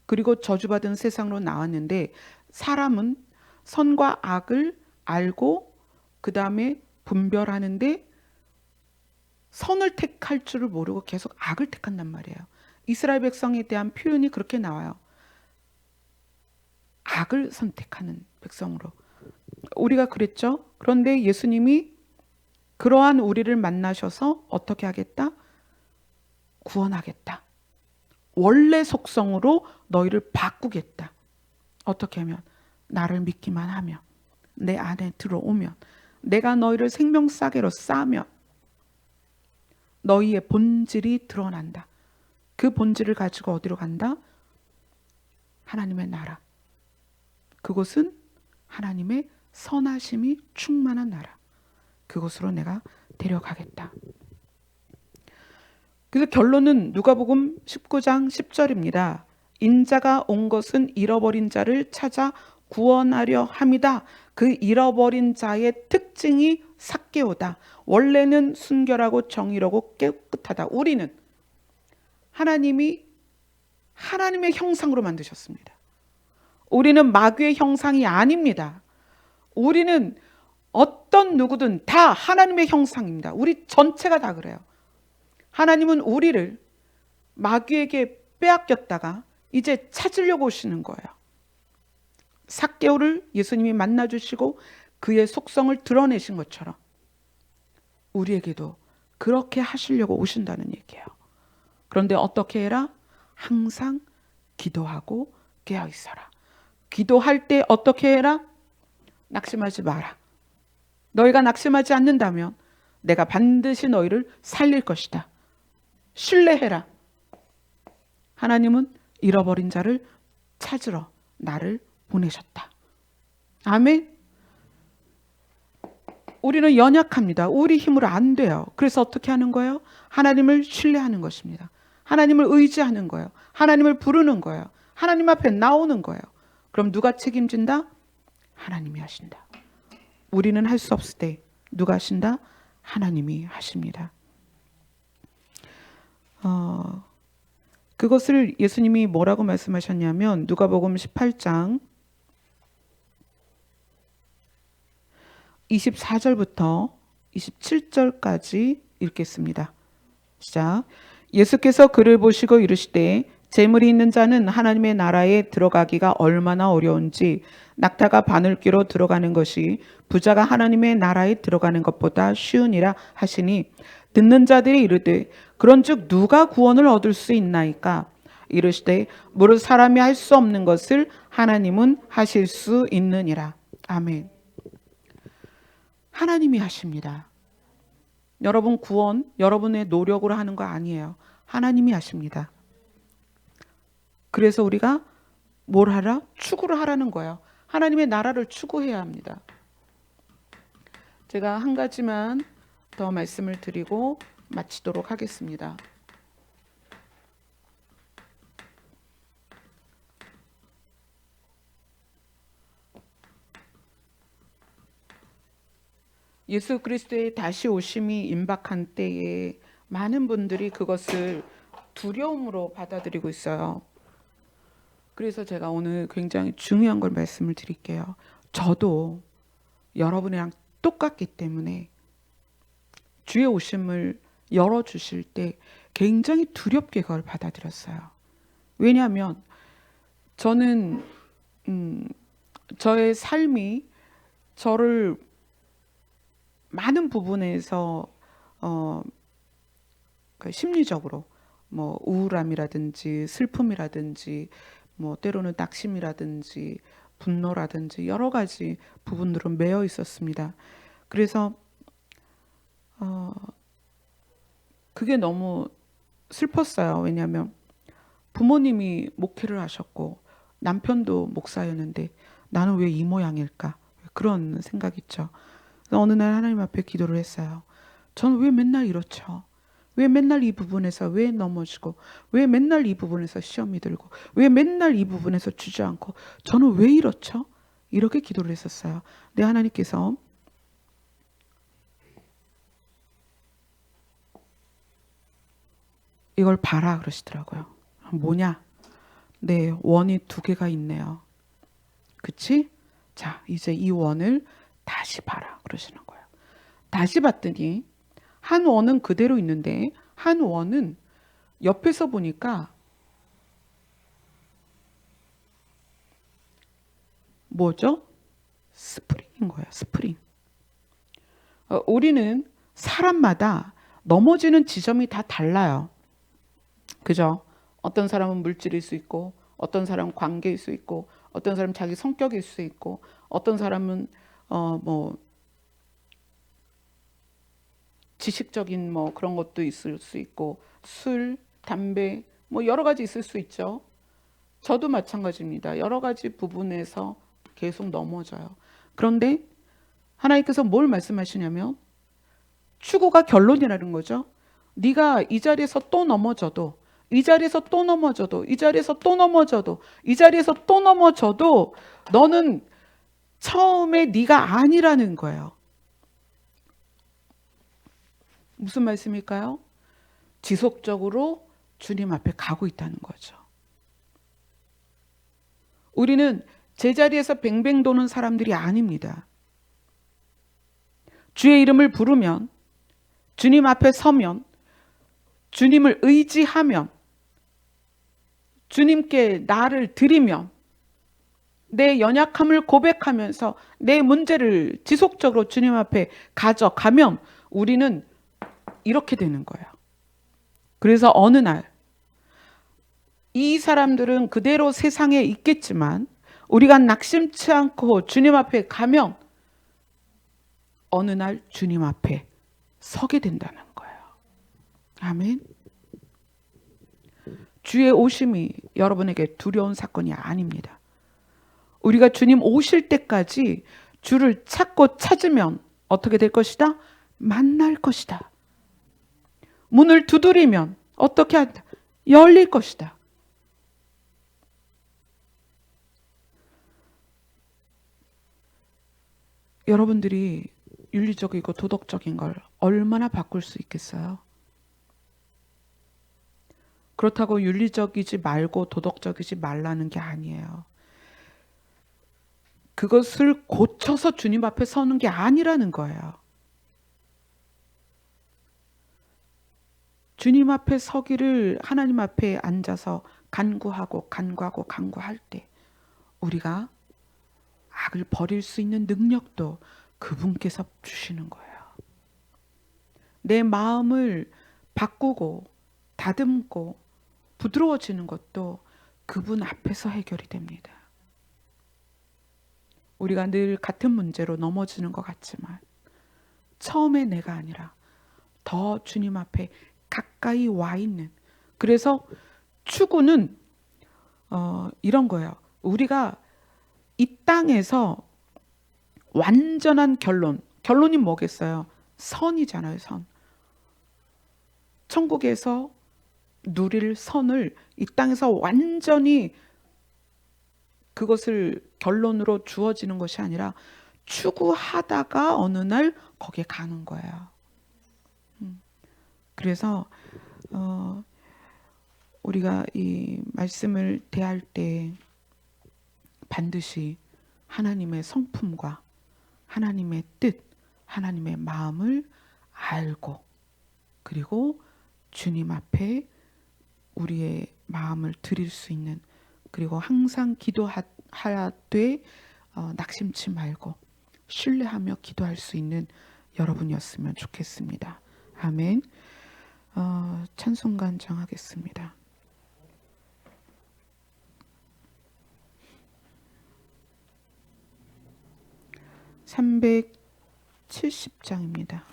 그리고 저주받은 세상으로 나왔는데 사람은 선과 악을 알고 그 다음에 분별하는데 선을 택할 줄을 모르고 계속 악을 택한단 말이에요. 이스라엘 백성에 대한 표현이 그렇게 나와요. 악을 선택하는 백성으로. 우리가 그랬죠. 그런데 예수님이 그러한 우리를 만나셔서 어떻게 하겠다? 구원하겠다. 원래 속성으로 너희를 바꾸겠다. 어떻게 하면? 나를 믿기만 하면, 내 안에 들어오면, 내가 너희를 생명싸개로 싸면 너희의 본질이 드러난다. 그 본질을 가지고 어디로 간다? 하나님의 나라. 그곳은 하나님의 선하심이 충만한 나라. 그곳으로 내가 데려가겠다. 그래서 결론은 누가복음 19장 10절입니다. 인자가 온 것은 잃어버린 자를 찾아 구원하려 함이다. 그 잃어버린 자의 특징이 삭개오다. 원래는 순결하고 정의로고 깨끗하다. 우리는 하나님이 하나님의 형상으로 만드셨습니다. 우리는 마귀의 형상이 아닙니다. 우리는 어떤 누구든 다 하나님의 형상입니다. 우리 전체가 다 그래요. 하나님은 우리를 마귀에게 빼앗겼다가 이제 찾으려고 오시는 거예요. 삭개오를 예수님이 만나주시고 그의 속성을 드러내신 것처럼 우리에게도 그렇게 하시려고 오신다는 얘기예요. 그런데 어떻게 해라? 항상 기도하고 깨어 있어라. 기도할 때 어떻게 해라? 낙심하지 마라. 너희가 낙심하지 않는다면 내가 반드시 너희를 살릴 것이다. 신뢰해라. 하나님은 잃어버린 자를 찾으러 나를 보내셨다. 아멘. 우리는 연약합니다. 우리 힘으로 안 돼요. 그래서 어떻게 하는 거예요? 하나님을 신뢰하는 것입니다. 하나님을 의지하는 거예요. 하나님을 부르는 거예요. 하나님 앞에 나오는 거예요. 그럼 누가 책임진다? 하나님이 하신다. 우리는 할 수 없을 때 누가 하신다? 하나님이 하십니다. 그것을 예수님이 뭐라고 말씀하셨냐면 누가복음 18장 24절부터 27절까지 읽겠습니다. 시작. 예수께서 그를 보시고 이르시되 재물이 있는 자는 하나님의 나라에 들어가기가 얼마나 어려운지 낙타가 바늘귀로 들어가는 것이 부자가 하나님의 나라에 들어가는 것보다 쉬우니라 하시니 듣는 자들이 이르되 그런즉 누가 구원을 얻을 수 있나이까? 이르시되 무릇 사람이 할 수 없는 것을 하나님은 하실 수 있느니라. 아멘. 하나님이 하십니다. 여러분 구원 여러분의 노력으로 하는 거 아니에요. 하나님이 하십니다. 그래서 우리가 뭘 하라? 추구를 하라는 거예요. 하나님의 나라를 추구해야 합니다. 제가 한 가지만 더 말씀을 드리고 마치도록 하겠습니다. 예수 그리스도의 다시 오심이 임박한 때에 많은 분들이 그것을 두려움으로 받아들이고 있어요. 그래서 제가 오늘 굉장히 중요한 걸 말씀을 드릴게요. 저도 여러분이랑 똑같기 때문에 주의 오심을 열어주실 때 굉장히 두렵게 그걸 받아들였어요. 왜냐하면 저는 저의 삶이 저를 많은 부분에서 심리적으로 뭐 우울함이라든지 슬픔이라든지 뭐 때로는 낙심이라든지 분노라든지 여러 가지 부분들은 매여 있었습니다. 그래서 그게 너무 슬펐어요. 왜냐하면 부모님이 목회를 하셨고 남편도 목사였는데 나는 왜 이 모양일까? 그런 생각 있죠. 어느 날 하나님 앞에 기도를 했어요. 저는 왜 맨날 이렇죠? 왜 맨날 이 부분에서 왜 넘어지고 왜 맨날 이 부분에서 시험이 들고 왜 맨날 이 부분에서 주저앉고 저는 왜 이렇죠? 이렇게 기도를 했었어요. 근데 하나님께서 이걸 봐라 그러시더라고요. 뭐냐? 네, 원이 두 개가 있네요. 그치? 자, 이제 이 원을 다시 봐라 그러시는 거예요. 다시 봤더니 한 원은 그대로 있는데 한 원은 옆에서 보니까 뭐죠? 스프링인 거예요. 스프링. 우리는 사람마다 넘어지는 지점이 다 달라요. 그죠? 어떤 사람은 물질일 수 있고 어떤 사람은 관계일 수 있고 어떤 사람은 자기 성격일 수 있고 어떤 사람은 뭐 지식적인 뭐 그런 것도 있을 수 있고 술, 담배 뭐 여러 가지 있을 수 있죠. 저도 마찬가지입니다. 여러 가지 부분에서 계속 넘어져요. 그런데 하나님께서 뭘 말씀하시냐면 추구가 결론이라는 거죠. 네가 이 자리에서 또 넘어져도, 이 자리에서 또 넘어져도, 이 자리에서 또 넘어져도, 이 자리에서 또 넘어져도 너는 처음에 네가 아니라는 거예요. 무슨 말씀일까요? 지속적으로 주님 앞에 가고 있다는 거죠. 우리는 제자리에서 뱅뱅 도는 사람들이 아닙니다. 주의 이름을 부르면, 주님 앞에 서면, 주님을 의지하면, 주님께 나를 드리면, 내 연약함을 고백하면서 내 문제를 지속적으로 주님 앞에 가져가면 우리는 이렇게 되는 거예요. 그래서 어느 날 이 사람들은 그대로 세상에 있겠지만 우리가 낙심치 않고 주님 앞에 가면 어느 날 주님 앞에 서게 된다는 거예요. 아멘. 주의 오심이 여러분에게 두려운 사건이 아닙니다. 우리가 주님 오실 때까지 주를 찾고 찾으면 어떻게 될 것이다? 만날 것이다. 문을 두드리면 어떻게 한다? 열릴 것이다. 여러분들이 윤리적이고 도덕적인 걸 얼마나 바꿀 수 있겠어요? 그렇다고 윤리적이지 말고 도덕적이지 말라는 게 아니에요. 그것을 고쳐서 주님 앞에 서는 게 아니라는 거예요. 주님 앞에 서기를 하나님 앞에 앉아서 간구할 때 우리가 악을 버릴 수 있는 능력도 그분께서 주시는 거예요. 내 마음을 바꾸고 다듬고 부드러워지는 것도 그분 앞에서 해결이 됩니다. 우리가 늘 같은 문제로 넘어지는 것 같지만 처음에 내가 아니라 더 주님 앞에 가까이 와 있는, 그래서 추구는 이런 거예요. 우리가 이 땅에서 완전한 결론이 뭐겠어요? 선이잖아요. 선. 천국에서 누릴 선을 이 땅에서 완전히 그것을 결론으로 주어지는 것이 아니라 추구하다가 어느 날 거기에 가는 거예요. 그래서 우리가 이 말씀을 대할 때 반드시 하나님의 성품과 하나님의 뜻, 하나님의 마음을 알고, 그리고 주님 앞에 우리의 마음을 드릴 수 있는, 그리고 항상 기도하되 낙심치 말고 신뢰하며 기도할 수 있는 여러분이었으면 좋겠습니다. 아멘. 찬송 간청하겠습니다. 370장입니다.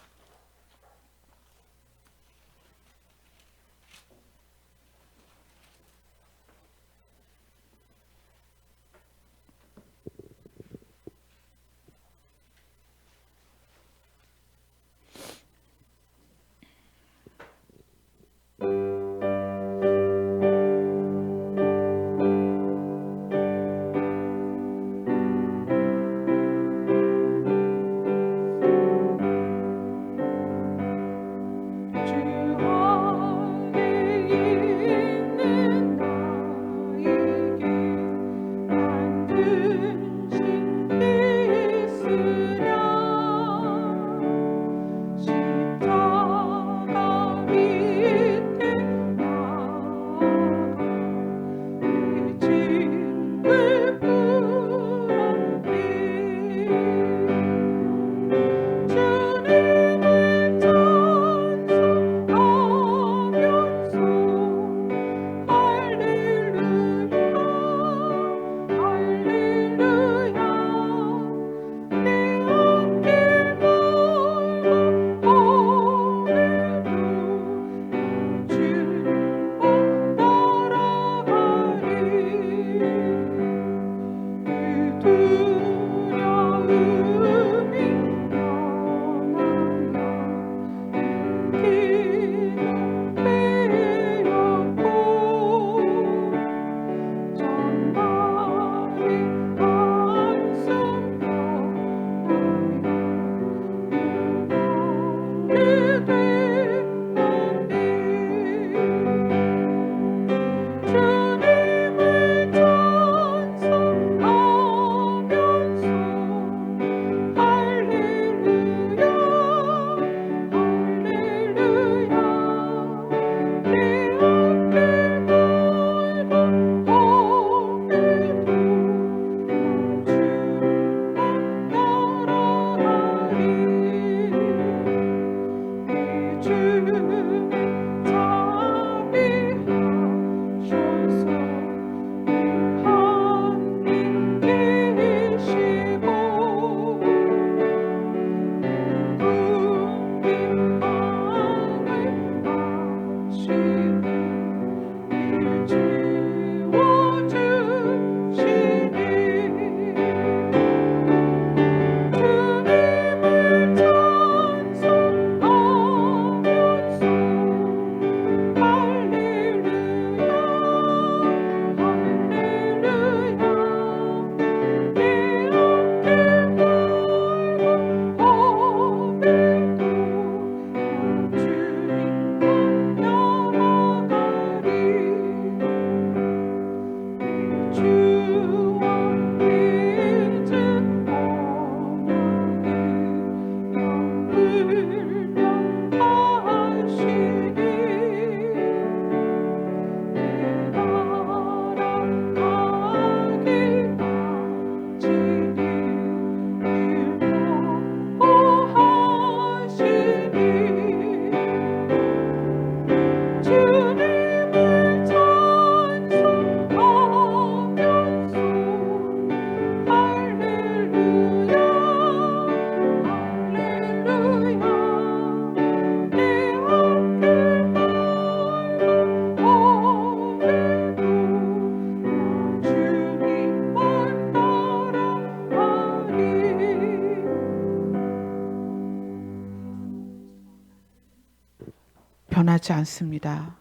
피하지 않습니다.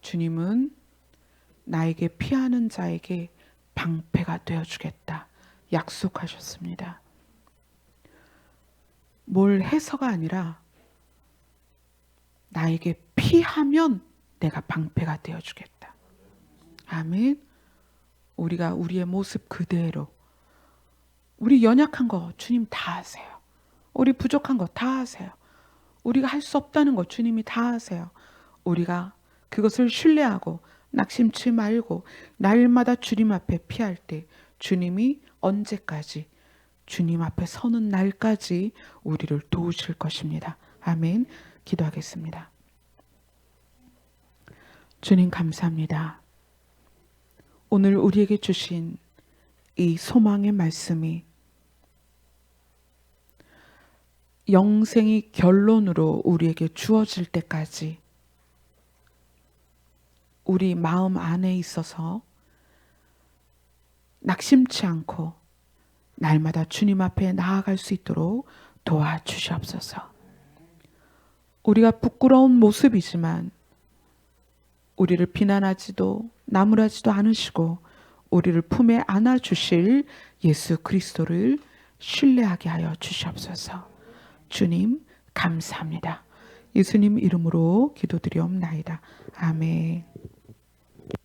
주님은 나에게 피하는 자에게 방패가 되어주겠다 약속하셨습니다. 뭘 해서가 아니라 나에게 피하면 내가 방패가 되어주겠다. 아멘. 우리가 우리의 모습 그대로, 우리 연약한 거 주님 다 아세요. 우리 부족한 거 다 아세요. 우리가 할 수 없다는 거 주님이 다 아세요. 우리가 그것을 신뢰하고 낙심치 말고 날마다 주님 앞에 피할 때 주님이 언제까지, 주님 앞에 서는 날까지 우리를 도우실 것입니다. 아멘. 기도하겠습니다. 주님 감사합니다. 오늘 우리에게 주신 이 소망의 말씀이 영생이 결론으로 우리에게 주어질 때까지 우리 마음 안에 있어서 낙심치 않고 날마다 주님 앞에 나아갈 수 있도록 도와주시옵소서. 우리가 부끄러운 모습이지만 우리를 비난하지도 나무라지도 않으시고 우리를 품에 안아주실 예수 그리스도를 신뢰하게 하여 주시옵소서. 주님 감사합니다. 예수님 이름으로 기도드리옵나이다. 아멘.